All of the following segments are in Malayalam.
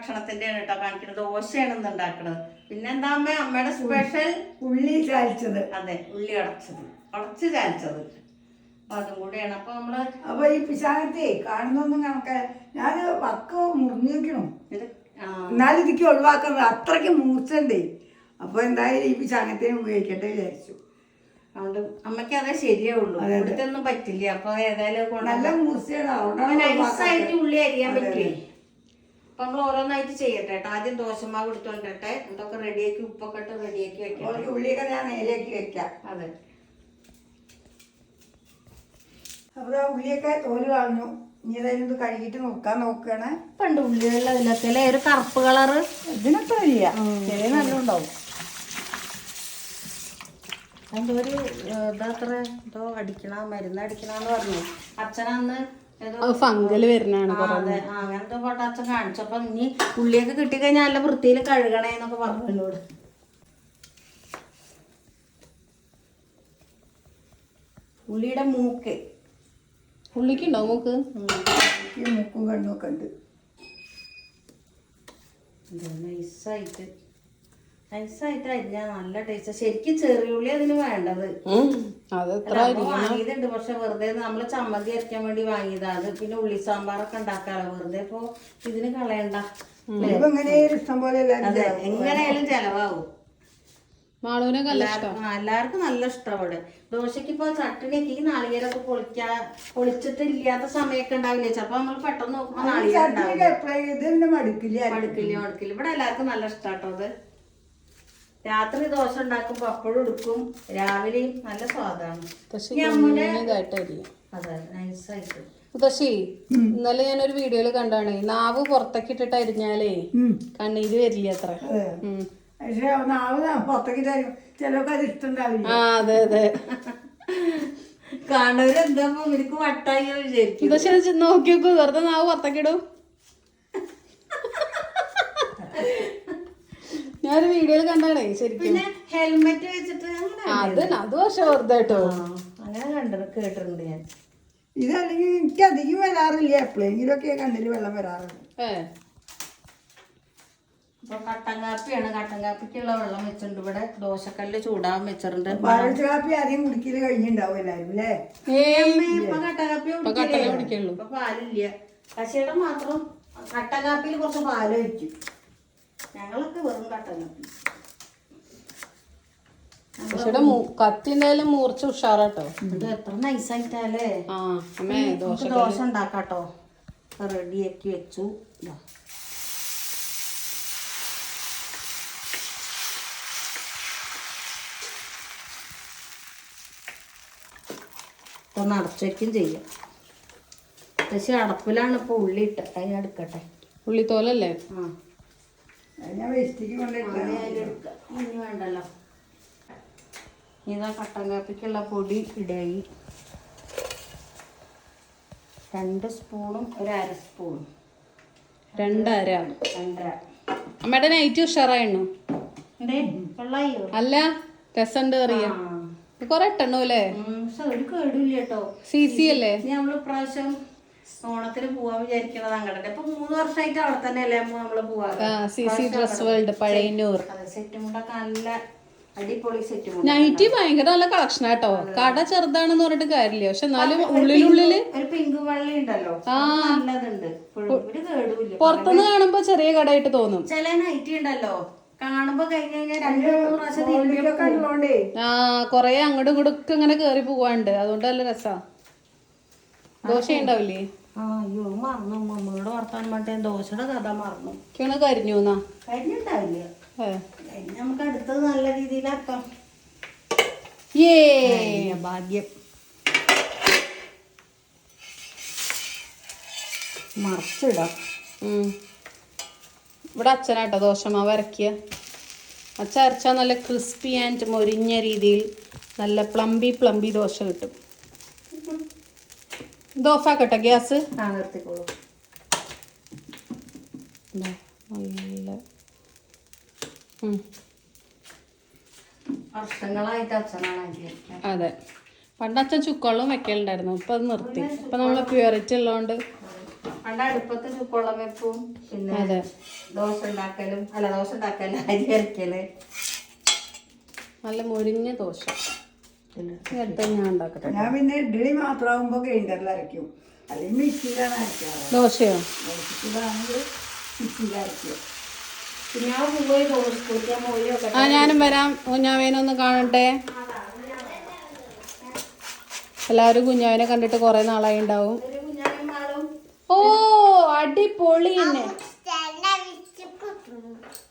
ഭക്ഷണത്തിന്റെയാണ് കേട്ടോ കാണിക്കുന്നത്. ദോശയാണ് ഇന്ന് ഉണ്ടാക്കുന്നത്. പിന്നെന്താ അമ്മയുടെ സ്പെഷ്യൽ ഉള്ളി ചാലിച്ചത്. അതെ, ഉള്ളി ഉടച്ച് ചാലിച്ചത്. അപ്പൊ അതും കൂടെയാണ്. അപ്പൊ ഈ പിശാചത്തെ കാണുന്നൊന്നും കണക്ക് ഞാൻ വക്ക് മുറിഞ്ഞിരിക്കണം. എന്നാലും ഇതിക്ക് ഒഴിവാക്കുന്നത് അത്രയ്ക്ക് മൂർച്ചണ്ടേ. അപ്പൊ എന്തായാലും ഈ പിശാചത്തിന് ഉപയോഗിക്കട്ടെ വിചാരിച്ചു. അതുകൊണ്ട് അമ്മയ്ക്ക് അതേ ശരിയാവുള്ളൂ, ഇവിടുത്തെ ഒന്നും പറ്റില്ല. അപ്പൊ ഏതായാലും നല്ല മൂർച്ചയാണ്. നൈസായിട്ട് ഉള്ളി അരിയാൻ പറ്റുമേ. അപ്പൊ നമ്മൾ ഓരോന്നായിട്ട് ചെയ്യട്ടെ കേട്ടോ. ആദ്യം ദോശമാവ് എടുത്തോണ്ടട്ടെ, ഇതൊക്കെ റെഡിയാക്കി ഉപ്പൊക്കെ ഇട്ട് റെഡിയാക്കി വെക്കാം. ഉള്ളിയൊക്കെ ഞാൻ നേരെയാക്കി വെക്കാം. അതെ. അപ്പൊ ഉള്ളിയൊക്കെ തോല് കളഞ്ഞു. ഇനി ഏതായാലും ഇത് കഴുകിട്ട് നോക്കുകയാണ്. പണ്ട് ഉള്ളികളിൽ അതിലൊക്കെ അല്ലേ ഒരു കറുപ്പ് കളറ്. ഇതിനൊക്കെ വരിക ചെറിയ നല്ല ഉണ്ടാവും. അതിൻ്റെ ഒരു ഇതത്ര എന്തോ മരുന്ന് അടിക്കണമെന്ന് പറഞ്ഞു അച്ഛനന്ന്. ഫംഗല് വരുന്നതാണ്. അതെ, അങ്ങനത്തെ പോട്ടെ അച്ഛൻ കാണിച്ചപ്പോ ഇനി ഉള്ളിയൊക്കെ കിട്ടിക്കഴിഞ്ഞാൽ നല്ല വൃത്തിയിൽ കഴുകണേന്നൊക്കെ പറഞ്ഞു എന്നോട്. ഉള്ളിയുടെ മൂക്ക് ഉള്ളിക്കുണ്ടോ മൂക്ക്? ഈ മൂക്കും കണ്ണുമൊക്കെ ഉണ്ട്. നൈസായിട്ട് അരിഞ്ഞാൽ നല്ല ടേസ്റ്റ്. ശരിക്കും ചെറിയുള്ളി അതിന് വേണ്ടത്. വാങ്ങിയതുണ്ട്, പക്ഷെ വെറുതെ നമ്മള് ചമ്മന്തി അരയ്ക്കാൻ വേണ്ടി വാങ്ങിയതാ. അത് പിന്നെ ഉള്ളി സാമ്പാറൊക്കെ ഉണ്ടാക്കാലോ, വെറുതെ ഇപ്പൊ ഇതിന് കളയണ്ട. ഇഷ്ടം പോലെ അതെ, എങ്ങനെയായാലും ചെലവാകും. എല്ലാവർക്കും നല്ല ഇഷ്ടം. അവിടെ ദോശക്ക് ഇപ്പൊ ചട്ടിണിയൊക്കെ ഈ നാളികേരൊക്കെ പൊളിച്ചിട്ട് ഇല്ലാത്ത സമയമൊക്കെ ഉണ്ടാവില്ലേ, ചിലപ്പോ നമ്മൾ പെട്ടെന്ന് നോക്കുമ്പോ നാളികേരം മടുക്കില്ല. ഇവിടെ എല്ലാവർക്കും നല്ല ഇഷ്ടാട്ടോ അത്. രാത്രി ദോശ ഉണ്ടാക്കുമ്പോ അപ്പോഴും എടുക്കും, രാവിലെയും നല്ല സ്വാദാണ്. അതെ, നൈസായിട്ട്. മുത്തശ്ശി, ഇന്നലെ ഞാനൊരു വീഡിയോയില് കണ്ടാണ്, നാവ് പുറത്തേക്ക് ഇട്ടിട്ട് അരിഞ്ഞാലേ കണ്ണീര് വരില്ല അത്ര. പക്ഷെ നാവ് പുറത്തേക്ക് ചിലർക്ക് അത് ഇഷ്ടണ്ടാവില്ല. അതെ അതെ. കാണുന്നവരെന്താ ഇവർക്ക് വട്ടായോ വിചാരിക്കും. പക്ഷെ നോക്കി നോക്കൂ, വെറുതെ നാവ് പുറത്തേക്കിടും. ഞാനൊരു വീഡിയോയിൽ കണ്ടാണേ ശരിക്കും. പിന്നെ ഹെൽമെറ്റ് വെച്ചിട്ട് അത് പക്ഷെ വെറുതെ കേട്ടോ, അങ്ങനെ കേട്ടിട്ടുണ്ട് ഞാൻ. ഇതല്ലെങ്കിൽ എനിക്ക് അധികം വരാറില്ല, എപ്പോഴെങ്കിലും ഒക്കെ കണ്ണില് വെള്ളം വരാറുണ്ട്. ഇപ്പൊ കട്ടൻ കാപ്പിയാണ്. കട്ടൻ കാപ്പിക്കുള്ള വെള്ളം വെച്ചിട്ടുണ്ട് ഇവിടെ. ദോശക്കല്ല് ചൂടാൻ വെച്ചിട്ടുണ്ട്. പാലൊഴിച്ച കാപ്പി ആദ്യം കുടിക്കല് കഴിഞ്ഞിണ്ടാവും എല്ലാരും അല്ലേ? ഇപ്പൊ കട്ടൻ കാപ്പി കുടിക്കുള്ളൂ. ഇപ്പൊ പാലില്ല. കശിയുടെ മാത്രം കട്ടൻ കാപ്പിയിൽ കുറച്ച് പാല് ഒഴിക്കും. ഞങ്ങളൊക്കെ വെറും കട്ടൻ കാപ്പി. പക്ഷെ കത്തിന്റെ മൂർച്ച ഉഷാറാട്ടോ. ഇത് എത്ര നൈസായിട്ടല്ലേ. ദോശ ഉണ്ടാക്കാട്ടോ. റെഡിയാക്കി വെച്ചു. ഒന്ന് അടച്ചു വയ്ക്കും ചെയ്യാം. പക്ഷെ അടപ്പിലാണ് ഇപ്പൊ ഉള്ളി ഇട്ട്. അതിന് എടുക്കട്ടെ. ഉള്ളിത്തോലല്ലേ? ഇനി വേണ്ടല്ലോ. ഇതാ കട്ടൻ കാപ്പിക്കുള്ള പൊടി ഇടയി. 2 സ്പൂണും 1/2 സ്പൂണും. 2.5. അമ്മയുടെ നൈറ്റ് ഉഷാറായിരുന്നു. വെള്ളായോ? അല്ല, രസമുണ്ട് അറിയാം. കൊറേ ഇട്ടണോ അല്ലേ? ഒരു കേടില്ല കേട്ടോ. CC അല്ലേ? നമ്മള് ഇപ്രാവശ്യം ഓണത്തിന് പോവാൻ വിചാരിക്കണത് അങ്ങോട്ടെ. ഇപ്പൊ 3 വർഷമായിട്ട് അവിടെ തന്നെ അല്ലേ നമ്മള് പോവാറ്. CC dress world Pazhayannur. Set മുണ്ടൊക്കെ നല്ല അടിപൊളി സെറ്റ് മുണ്ട്. നൈറ്റി ഭയങ്കര നല്ല കളക്ഷൻ ആട്ടോ. കട ചെറുതാണെന്ന് പറഞ്ഞിട്ട് കാര്യമില്ല, പക്ഷെ എന്നാലും ഉള്ളിലുള്ളില് ഒരു പിങ്ക് വെള്ളി ഉണ്ടല്ലോ, നല്ലതുണ്ട്. ഒരു കേടുമില്ല. പുറത്തുനിന്ന് കാണുമ്പോ ചെറിയ കടയായിട്ട് തോന്നും. ചില നൈറ്റി ഉണ്ടല്ലോ കാണുമ്പോ കഴിഞ്ഞ് കഴിഞ്ഞാൽ 2-3 പ്രാവശ്യം കൊറേ അങ്ങോട്ടും ഇങ്ങോട്ടും ഒക്കെ ഇങ്ങനെ കേറി പോവാണ്ട്. അതുകൊണ്ട് നല്ല രസാ. ദോശ ഉണ്ടാവില്ലേ? അയ്യോ മറന്നു. മമ്മയോട് വർത്താനം പറഞ്ഞ ദോശയുടെ കഥ മറന്നു. കരിഞ്ഞു കരിഞ്ഞിട്ടാവില്ല. നമുക്ക് അടുത്തത് നല്ല രീതിയിലാക്കാം. ഭാഗ്യം. മറിച്ചിടാം. ഇവിടെ അച്ഛനാട്ടോ ദോശമാവ് അരക്കിയ. അച്ഛൻ അരച്ചാൽ നല്ല ക്രിസ്പി ആൻഡ് മൊരിഞ്ഞ രീതിയിൽ നല്ല പ്ലംബി ദോശ കിട്ടും. ഇത് ഓഫാക്കട്ടെ ഗ്യാസ്? നിർത്തിക്കോളൂ. നല്ല വർഷങ്ങളായിട്ട് അച്ഛനാണ്. അതെ, പണ്ട് അച്ഛൻ ചുക്കവെള്ളം വെക്കലുണ്ടായിരുന്നു. ഇപ്പൊ അത് നിർത്തി. ഇപ്പൊ നമ്മള് പ്യൂരിറ്റി ഉള്ളതുകൊണ്ട് പണ്ട് അടുപ്പത്ത് ചുക്കുവെള്ളം വെപ്പും പിന്നെ അതെ. ദോശ ഉണ്ടാക്കലും അരി അരക്കല്. നല്ല മുരിഞ്ഞ ദോശ എടുത്ത് ഞാൻ ഉണ്ടാക്കട്ടെ. ഞാൻ പിന്നെ ഇഡ്ഡലി മാത്രമാകുമ്പോ ഗ്രൈൻഡറിൽ അരയ്ക്കും, അല്ലെങ്കിൽ മിക്സിയിലാണ് അരയ്ക്കാറ്. ദോശയോ? ദോശയ്ക്കാണെങ്കിൽ മിക്സിയിൽ അരയ്ക്കും. ഞാൻ പോയി കുളിക്കാൻ പോയി ആ ഞാനും വരാം. കുഞ്ഞാവേനൊന്ന് കാണട്ടെ. എല്ലാവരും കുഞ്ഞാവിനെ കണ്ടിട്ട് കുറെ നാളായി ഉണ്ടാവും. ഓ അടിപൊളി തന്നെ.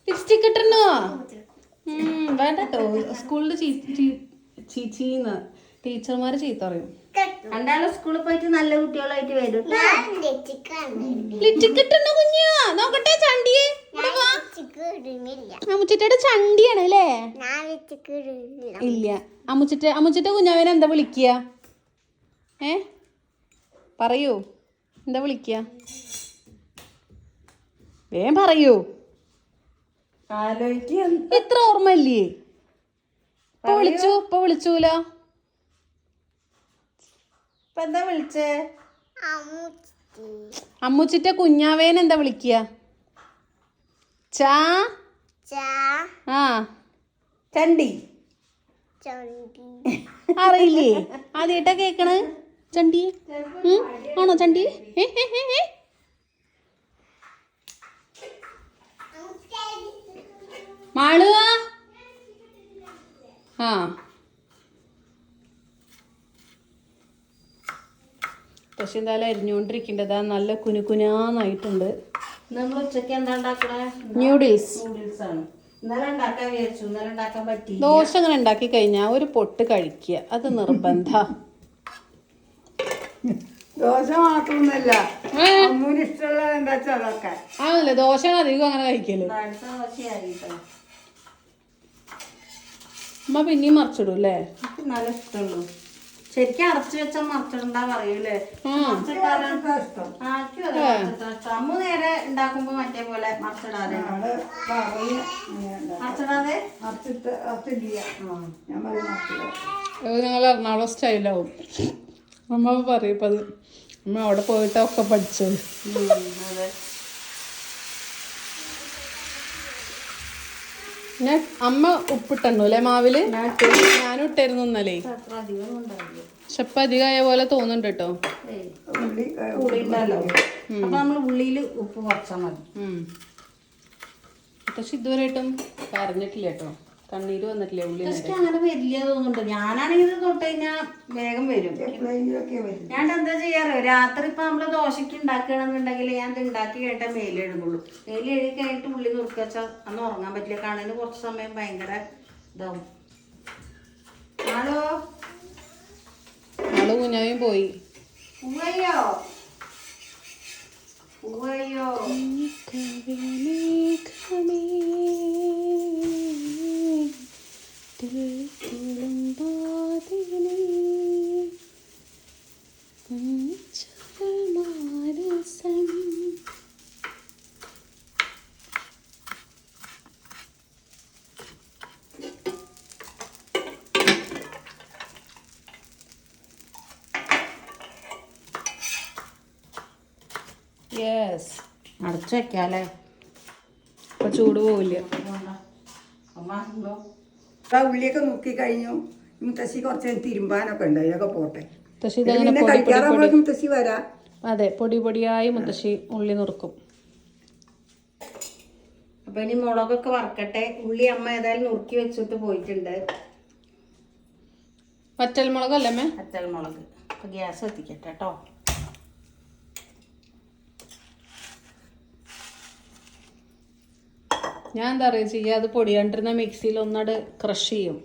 ലിപ്സ്റ്റിക് ഇട്ടണോ? വേണ്ട കേട്ടോ, സ്കൂളിൽ ചീച്ചീന്ന് ടീച്ചർമാര് ചീത്ത പറയും. രണ്ടാളും സ്കൂളിൽ പോയിട്ട് നല്ല കുട്ടികളായിട്ട് വരും. ലിപ്സ്റ്റിക് ഇട്ടണോ കുഞ്ഞാ? നോക്കട്ടെ ചണ്ടിയെ. അമ്മുച്ചിട്ടയുടെ ചണ്ടിയാണ് അല്ലേ? ഇല്ല. അമ്മുച്ചിട്ട കുഞ്ഞാവേനെ എന്താ വിളിക്കുക? പറയൂ, എന്താ വിളിക്കുക? വേം പറയൂ. ഇത്ര ഓർമ്മയില്ലേ? ഇപ്പൊ വിളിച്ചൂലോ. എന്താ വിളിച്ചേ? അമ്മുച്ചിട്ട കുഞ്ഞാവേനെ എന്താ വിളിക്കുക? ചാ ആ ചണ്ടി. അറിയില്ലേ? ആദ്യമായിട്ടാ കേക്കണ് ചണ്ടി. ആണോ ചണ്ടി? മാളു ആ പക്ഷെ എന്തായാലും അരിഞ്ഞുകൊണ്ടിരിക്കേണ്ടതാ. നല്ല കുനുകുനാന്നായിട്ടുണ്ട്. നമ്മൾ ഉച്ചക്ക് എന്താ ഉണ്ടാക്കണേ? ന്യൂഡിൽസ്. നൂഡിൽസ് ആണ്. ഇന്നലെ ഉണ്ടാക്കാൻ വിചാരിച്ചു, ഇന്നലെ ഉണ്ടാക്കാൻ പറ്റി. ദോശ അങ്ങനെ ഉണ്ടാക്കി കഴിഞ്ഞാൽ ഒരു പൊട്ട് കഴിക്കുക, അത് നിർബന്ധ. ദോശ മാത്രമൊന്നുമല്ല, അമ്മൂന് ഇഷ്ടമുള്ള എന്താ വെച്ചാൽ അതൊക്കെ. ആണല്ലേ, ദോശയാണ് അധികം അങ്ങനെ കഴിക്കല്. അടുത്ത ദോശയായിട്ടോ അമ്മ പിന്നെയും മറിച്ചിടും അല്ലേ? എനിക്ക് നല്ല ഇഷ്ടമുള്ളൂ. ശരിക്കും അടച്ചു വെച്ചാൽ മറിച്ചിടണ്ടാ പറയൂലേ? അമ്മ നേരെ ഉണ്ടാക്കുമ്പോ മറ്റേ പോലെ മറിച്ചിടാതെ ഞങ്ങൾ എറണാകുളം സ്റ്റൈലാവും. അമ്മ പറയും ഇപ്പം അത്. അമ്മ അവിടെ പോയിട്ടൊക്കെ പഠിച്ചത്. അതെ. ഞാൻ അമ്മ ഉപ്പിട്ടു അല്ലേ മാവില്? ഞാനും ഇട്ടായിരുന്നു ഇന്നലെ. അത്ര അധികം ഉണ്ടാവില്ല, പക്ഷെ ഇപ്പം അധികമായ പോലെ തോന്നുന്നുണ്ട് കേട്ടോ. പുളി ഉണ്ടല്ലോ, അപ്പൊ നമ്മള് ഉള്ളിയില് ഉപ്പ് കുറച്ചാൽ മതി. പക്ഷെ ഇതുവരെയായിട്ടും കരഞ്ഞിട്ടില്ല കേട്ടോ, കണ്ണീര് വന്നിട്ടില്ല ഉള്ളി. ടെസ്റ്റ് അങ്ങനെ വരില്ല തോന്നുന്നുണ്ട്. ഞാനാണെങ്കിൽ ഇത് തൊട്ട് കഴിഞ്ഞാൽ വേഗം വരും. ഞാൻ എന്താ ചെയ്യാറ്, രാത്രി ഇപ്പൊ നമ്മള് ദോശക്ക് ഉണ്ടാക്കുകയാണെന്നുണ്ടെങ്കിൽ ഞാൻ ഇത് ഉണ്ടാക്കി കഴിഞ്ഞിട്ടേ മേല് എഴുതുള്ളൂ. മേല് എഴുതി കഴിഞ്ഞിട്ട് ഉള്ളി നുറുക്കച്ചാൽ അന്ന് ഉറങ്ങാൻ പറ്റില്ല. കണ്ണിന് കുറച്ച് സമയം ഭയങ്കര ഇതാവും. ഹലോ ആള് കുഞ്ഞാവും പോയി. പൂവയ്യോ പൂവയ്യോ. യെസ്, അടച്ചു വെക്കാല്ലേ, അപ്പൊ ചൂട് പോവില്ല. ഉള്ളിയൊക്കെ നോക്കി കഴിഞ്ഞു. മുത്തശ്ശി കുറച്ച് തിരുമ്പാനൊക്കെ ഉണ്ട്, അതിനൊക്കെ പോട്ടെ. പിന്നെ കഴിക്കാറാകുമ്പോഴേക്കും മുത്തശ്ശി വരാം. അതെ, പൊടി പൊടിയായി മുത്തശ്ശി ഉള്ളി നുറുക്കും. അപ്പൊ ഇനി മുളകൊക്കെ വറക്കട്ടെ. ഉള്ളി അമ്മ ഏതായാലും നുറുക്കി വെച്ചിട്ട് പോയിട്ടുണ്ട്. വറ്റൽമുളകല്ലേ? വറ്റൽമുളക്. അപ്പൊ ഗ്യാസ് എത്തിക്കട്ടെ കേട്ടോ. ഞാൻ എന്താ പറയുക ചെയ്യുക, അത് പൊടിയാണ്ടിരുന്ന മിക്സിയിൽ ഒന്നട് ക്രഷ് ചെയ്യും.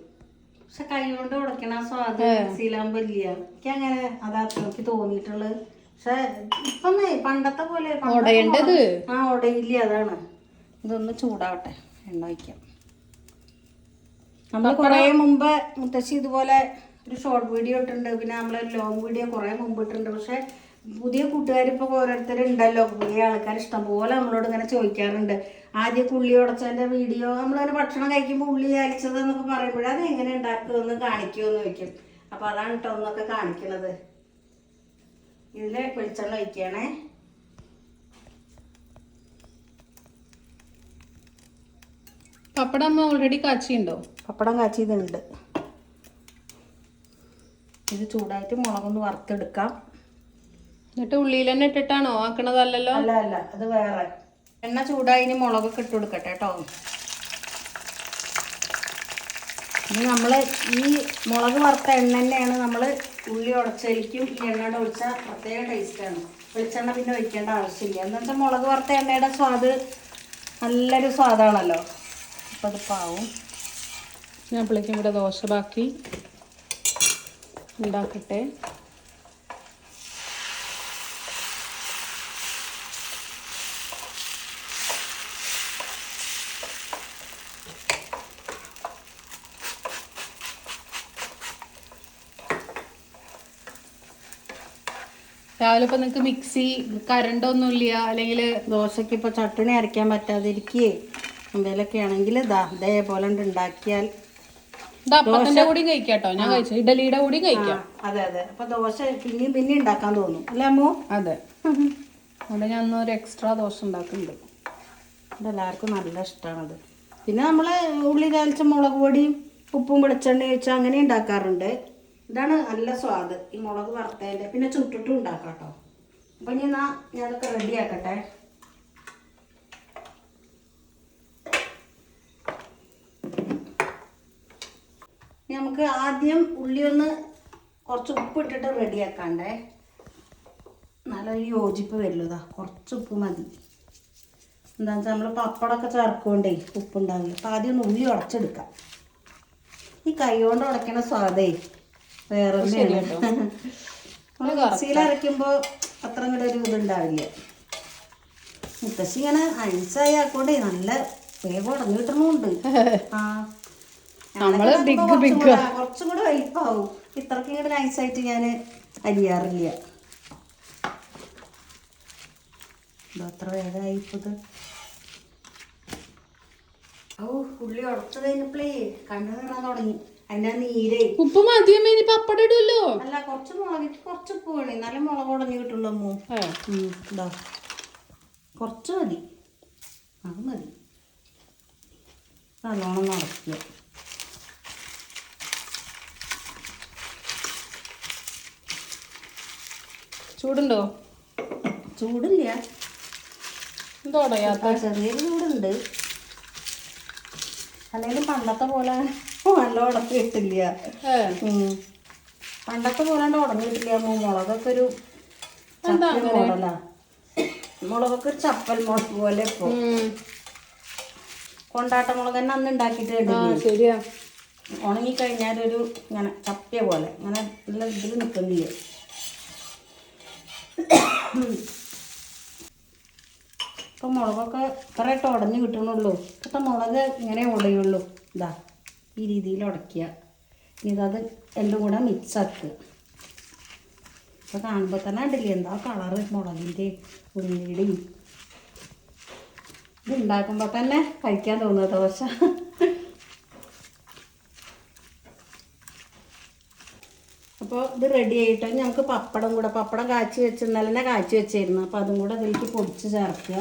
പക്ഷെ കൈ കൊണ്ട് ഉടക്കണ സ്വാദ് മിക്സിയിലാകുമ്പോ ഇല്ല. എനിക്ക് അങ്ങനെ അതാ എനിക്ക് തോന്നിയിട്ടുള്ളത്. പക്ഷെ ഇപ്പൊ പണ്ടത്തെ പോലെ ഉടയേണ്ടത് ഉടയില്ല. അതാണ്. ഇതൊന്ന് ചൂടാവട്ടെ, എണ്ണ വയ്ക്കാം. നമ്മൾ കുറെ മുമ്പ് മുത്തശ്ശി ഇതുപോലെ ഒരു ഷോർട്ട് വീഡിയോ ഇട്ടിട്ടുണ്ട്, പിന്നെ നമ്മളൊരു ലോങ് വീഡിയോ കുറെ മുമ്പ് ഇട്ടിട്ടുണ്ട്. പക്ഷെ പുതിയ കൂട്ടുകാരിപ്പോ ഓരോരുത്തരുണ്ടല്ലോ, പുതിയ ആൾക്കാർ ഇഷ്ടംപോലെ നമ്മളോട് ഇങ്ങനെ ചോദിക്കാറുണ്ട്. ആദ്യം ഉള്ളി ഉടച്ചതിന്റെ വീഡിയോ, നമ്മളൊരു ഭക്ഷണം കഴിക്കുമ്പോൾ ഉള്ളി അയച്ചത് എന്നൊക്കെ പറയുമ്പോഴേ അത് എങ്ങനെ ഉണ്ടാക്കുമെന്ന് കാണിക്കുമെന്ന് ചോദിക്കും. അപ്പൊ അതാണ് കേട്ടോ ഒന്നൊക്കെ കാണിക്കണത്. ഇതില് വെളിച്ചെണ്ണ ഒഴിക്കണേ. പപ്പടം അമ്മ ഓൾറെഡി കാച്ചിയുണ്ടോ? പപ്പടം കാച്ചിയതുണ്ട്. ഇത് ചൂടായിട്ട് മുളകൊന്ന് വറുത്തെടുക്കാം. എന്നിട്ട് ഉള്ളിയിൽ തന്നെ ഇട്ടിട്ടാണോ ആക്കണതല്ലോ? അല്ല അല്ല, അത് വേറെ. എണ്ണ ചൂടായി ഇനി മുളകൊക്കെ ഇട്ട് കൊടുക്കട്ടെ കേട്ടോ. ഇനി നമ്മൾ ഈ മുളക് വറുത്ത എണ്ണ തന്നെയാണ് നമ്മൾ ഉള്ളി ഉടച്ചലിക്കും ഈ എണ്ണയുടെ ഒഴിച്ചാൽ പ്രത്യേക ടേസ്റ്റാണ്. വെളിച്ചെണ്ണ പിന്നെ ഒഴിക്കേണ്ട ആവശ്യമില്ല. എന്ന് വെച്ചാൽ മുളക് വറുത്ത എണ്ണയുടെ സ്വാദ് നല്ലൊരു സ്വാദാണല്ലോ. അപ്പോൾ അത് പാവും. ഞാൻ അപ്പോഴേക്കും ഇവിടെ ദോശ ബാക്കി ഉണ്ടാക്കട്ടെ. രാവിലെ ഇപ്പൊ നിങ്ങക്ക് മിക്സി കറണ്ടൊന്നും ഇല്ല, അല്ലെങ്കിൽ ദോശയ്ക്ക് ഇപ്പോൾ ചട്ടണി അരയ്ക്കാൻ പറ്റാതിരിക്കുകയെ എന്തെങ്കിലുമൊക്കെ ആണെങ്കിൽ ഇതേപോലെ ഉണ്ടാക്കിയാൽ അപ്പത്തിന്റെ കൂടിയും കഴിക്കാട്ടോ. ഞാൻ കഴിച്ചു, ഇഡലിയുടെ കൂടിയും കഴിക്കാം. അതെ അതെ. അപ്പൊ ദോശ പിന്നെ ഉണ്ടാക്കാൻ തോന്നും അല്ലേ അമ്മോ? അതെ. അവിടെ ഞാൻ ഒരു എക്സ്ട്രാ ദോശ ഉണ്ടാക്കുന്നുണ്ട്. ഇവിടെ എല്ലാവർക്കും നല്ല ഇഷ്ടമാണത്. പിന്നെ നമ്മൾ ഉള്ളി ചാലിച്ച മുളക് പൊടിയും ഉപ്പും വെളിച്ചെണ്ണ ഒഴിച്ച് അങ്ങനെ ഉണ്ടാക്കാറുണ്ട്. ഇതാണ് നല്ല സ്വാദ് ഈ മുളക് വറുത്തതിൻ്റെ. പിന്നെ ചുട്ടിട്ടും ഉണ്ടാക്കാം കേട്ടോ. അപ്പം ഇനി ഞാനതൊക്കെ റെഡിയാക്കട്ടെ. നമുക്ക് ആദ്യം ഉള്ളി ഒന്ന് കുറച്ച് ഉപ്പ് ഇട്ടിട്ട് റെഡിയാക്കാണ്ടേ, നല്ലൊരു യോജിപ്പ് വരുള്ളതാ. കുറച്ച് ഉപ്പ് മതി. എന്താണെന്ന് വെച്ചാൽ നമ്മൾ പപ്പടമൊക്കെ ചേർക്കൊണ്ടേ ഉപ്പുണ്ടാവില്ല. അപ്പം ആദ്യം ഒന്ന് ഉള്ളി ഉടച്ചെടുക്കാം. ഈ കൈ കൊണ്ട് ഉടയ്ക്കണ സ്വാദേ വേറെ മിക്സിയിൽ അരയ്ക്കുമ്പോൾ അത്ര കൂടെ ഒരു ഇതുണ്ടാവില്ല. മുത്തശ്ശി ഇങ്ങനെ അഴിച്ചായി ആക്കോണ്ടേ നല്ല വേഗം ഉടഞ്ഞു കിട്ടണമുണ്ട്. ആ കുറച്ചും കൂടെ വലിപ്പാവും. ഇത്രയ്ക്ക് ഇങ്ങനെ നൈസായിട്ട് ഞാൻ അരിയാറില്ല. അത്ര വേഗമായി ഇപ്പത്. ഓ ഉള്ളി ഉടച്ചു കഴിഞ്ഞപ്പോഴേ കണ്ണു കാണാൻ തുടങ്ങി. അതിൻ്റെ നീരേ ഉപ്പ് മതിയമ്മ, ഇനി പപ്പടം ഇടുമല്ലോ. അല്ല, കുറച്ച് മുളകിട്ട് കുറച്ച് ഉപ്പ് വേണേ, നല്ല മുളക് ഉടഞ്ഞു കിട്ടുള്ളൂ അമ്മോ. ഇതാ കുറച്ച് മതി, അത് മതി. നല്ലോണം നടക്കുക. ചൂടുണ്ടോ? ചൂടില്ല, എന്തോടയാത്ത ചെറിയൊരു ചൂടുണ്ട്. അല്ലെങ്കിൽ പണ്ടത്തെ പോലെ നല്ല ഉടക്കി കിട്ടില്ല. പണ്ടത്തെ പോലെ ഉടങ്ങി കിട്ടില്ല അമ്മ. മുളകൊക്കെ ഒരു ചപ്പൽ മോഡലാ. മുളകൊക്കെ ഒരു ചപ്പൽ മുളക് പോലെ ഇപ്പൊ. കൊണ്ടാട്ട മുളക് തന്നെ അന്ന് ഉണ്ടാക്കിയിട്ട് കണ്ടില്ലേ? ശരിയാ. ഉണങ്ങിക്കഴിഞ്ഞാലൊരു ഇങ്ങനെ ചപ്പിയ പോലെ ഇങ്ങനെ നല്ല ഇതിൽ നിൽക്കുന്നില്ല. ഇപ്പം മുളകൊക്കെ ഇത്രയായിട്ട് ഉടഞ്ഞ് കിട്ടണുള്ളൂ. ഇപ്പോഴത്തെ മുളക് ഇങ്ങനെ ഉടയുള്ളൂ. ഇതാ ഈ രീതിയിൽ ഉടയ്ക്കുക. ഇതത് രണ്ടും കൂടെ മിക്സ് ആക്കുക. ഇപ്പോൾ കാണുമ്പോൾ തന്നെ ഉണ്ടല്ലേ എന്താ കളറ് മുളകിൻ്റെ ഉള്ളിയുടെയും. ഇത് ഉണ്ടാക്കുമ്പോൾ തന്നെ കഴിക്കാൻ തോന്നുക ദോശ. അപ്പോൾ ഇത് റെഡി ആയിട്ട് നമുക്ക് പപ്പടം കൂടെ, പപ്പടം കാച്ചി വെച്ച് ഇന്നലെ തന്നെ കാച്ചി വെച്ചായിരുന്നു. അപ്പോൾ അതും കൂടെ അതിലേക്ക് പൊടിച്ച് ചേർക്കുക.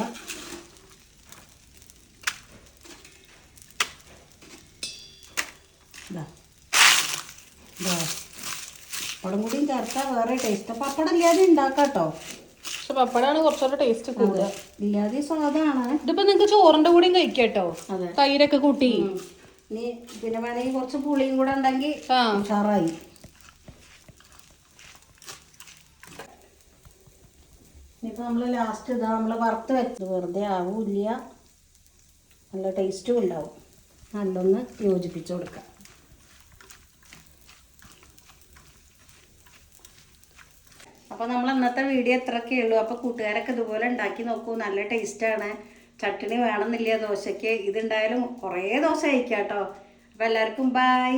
പപ്പടം കൂടിയും ചേർത്താൽ വേറെ ടേസ്റ്റ്. പപ്പടം ഇല്ലാതെ ഉണ്ടാക്കാം കേട്ടോ. പക്ഷെ പപ്പടമാണ് കുറച്ചുകൂടെ ടേസ്റ്റ് കൂടുതൽ. ഇല്ലാതെ സ്വാദാണ്. ഇതിപ്പോ നിങ്ങക്ക് ചോറിന്റെ കൂടെയും കഴിക്കാട്ടോ. അതെ, തൈരൊക്കെ കൂട്ടി. ഇനി പിന്നെ വേണമെങ്കിൽ കുറച്ച് പുളിയും കൂടെ ഉണ്ടെങ്കിൽ ഉഷാറായി. ഇനിയിപ്പോൾ നമ്മൾ ലാസ്റ്റ് ഇതാ നമ്മൾ വറുത്ത് വെച്ചത് വെറുതെ ആവില്ല, നല്ല ടേസ്റ്റും ഉണ്ടാവും. നല്ലൊന്ന് യോജിപ്പിച്ച് കൊടുക്കാം. അപ്പോൾ നമ്മൾ ഇന്നത്തെ വീഡിയോ ഇത്രയൊക്കെ ഉള്ളൂ. അപ്പോൾ കൂട്ടുകാരൊക്കെ ഇതുപോലെ ഉണ്ടാക്കി നോക്കൂ, നല്ല ടേസ്റ്റാണ്. ചട്നി വേണമെന്നില്ല ദോശയ്ക്ക്. ഇതുണ്ടായാലും കുറേ ദോശ കഴിക്കാം കേട്ടോ. അപ്പോൾ എല്ലാവർക്കും ബൈ.